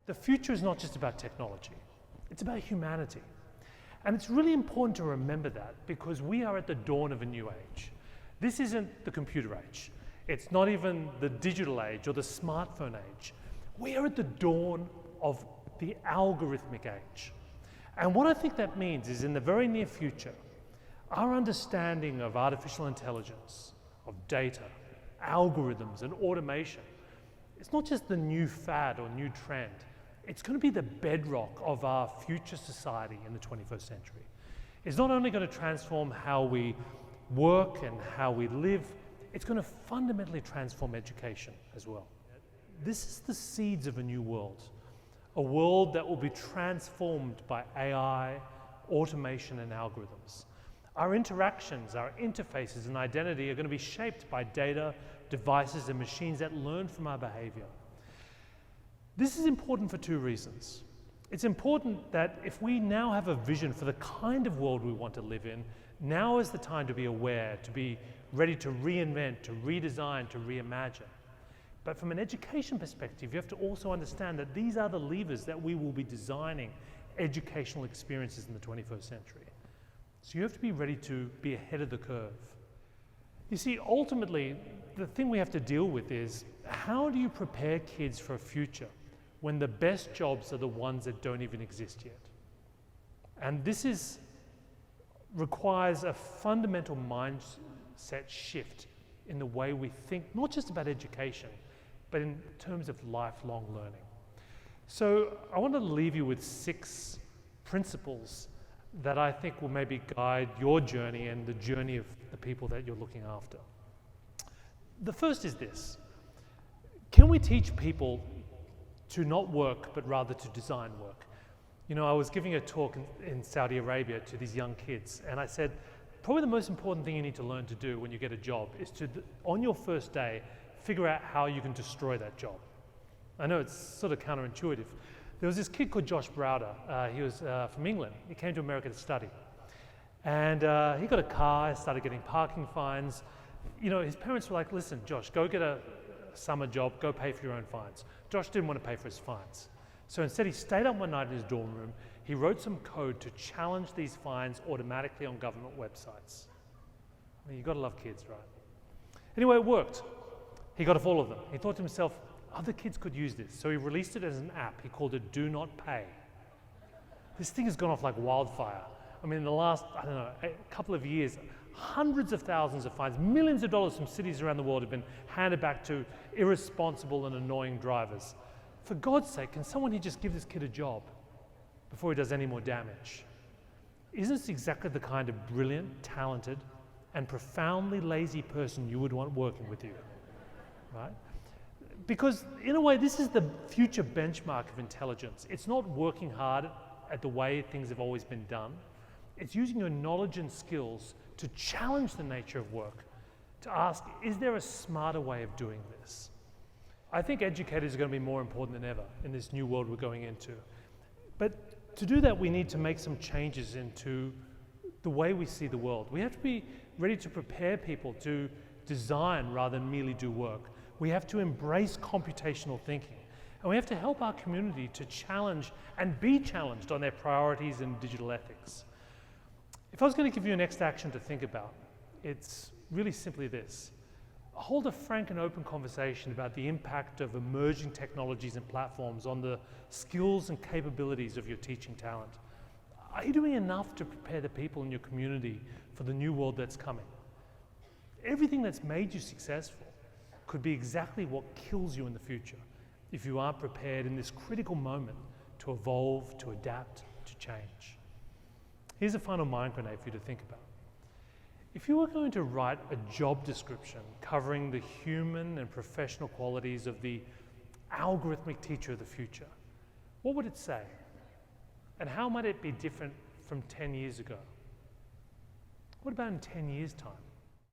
The future is not just about technology, it's about humanity. And it's really important to remember that because we are at the dawn of a new age. This isn't the computer age. It's not even the digital age or the smartphone age. We are at the dawn of the algorithmic age. And what I think that means is in the very near future, our understanding of artificial intelligence, of data, algorithms, and automation, it's not just the new fad or new trend. It's going to be the bedrock of our future society in the 21st century. It's not only going to transform how we work and how we live, it's going to fundamentally transform education as well. This is the seeds of a new world, a world that will be transformed by AI, automation, and algorithms. Our interactions, our interfaces, and identity are going to be shaped by data, devices, and machines that learn from our behavior. This is important for two reasons. It's important that if we now have a vision for the kind of world we want to live in, now is the time to be aware, to be ready to reinvent, to redesign, to reimagine. But from an education perspective, you have to also understand that these are the levers that we will be designing educational experiences in the 21st century. So you have to be ready to be ahead of the curve. You see, ultimately, the thing we have to deal with is how do you prepare kids for a future when the best jobs are the ones that don't even exist yet? And this requires a fundamental mindset shift in the way we think, not just about education, but in terms of lifelong learning. So I want to leave you with 6 principles that I think will maybe guide your journey and the journey of the people that you're looking after. The first is this: can we teach people to not work, but rather to design work? You know, I was giving a talk in Saudi Arabia to these young kids, and I said, probably the most important thing you need to learn to do when you get a job is to, on your first day, figure out how you can destroy that job. I know it's sort of counterintuitive. There was this kid called Josh Browder. He was from England. He came to America to study. And he got a car, started getting parking fines. You know, his parents were like, listen, Josh, go get a summer job, go pay for your own fines. Josh didn't want to pay for his fines. So instead he stayed up one night in his dorm room, he wrote some code to challenge these fines automatically on government websites. I mean, you gotta love kids, right? Anyway, it worked. He got off all of them. He thought to himself, other kids could use this. So he released it as an app. He called it Do Not Pay. This thing has gone off like wildfire. I mean, in the last, I don't know, a couple of years, hundreds of thousands of fines, millions of dollars from cities around the world have been handed back to irresponsible and annoying drivers. For God's sake, can someone here just give this kid a job before he does any more damage? Isn't this exactly the kind of brilliant, talented, and profoundly lazy person you would want working with you, right? Because in a way, this is the future benchmark of intelligence. It's not working hard at the way things have always been done. It's using your knowledge and skills to challenge the nature of work, to ask, is there a smarter way of doing this? I think educators are going to be more important than ever in this new world we're going into. But to do that, we need to make some changes into the way we see the world. We have to be ready to prepare people to design rather than merely do work. We have to embrace computational thinking. And we have to help our community to challenge and be challenged on their priorities and digital ethics. If I was going to give you a next action to think about, it's really simply this. Hold a frank and open conversation about the impact of emerging technologies and platforms on the skills and capabilities of your teaching talent. Are you doing enough to prepare the people in your community for the new world that's coming? Everything that's made you successful could be exactly what kills you in the future if you aren't prepared in this critical moment to evolve, to adapt, to change. Here's a final mind grenade for you to think about. If you were going to write a job description covering the human and professional qualities of the algorithmic teacher of the future, what would it say? And how might it be different from 10 years ago? What about in 10 years' time?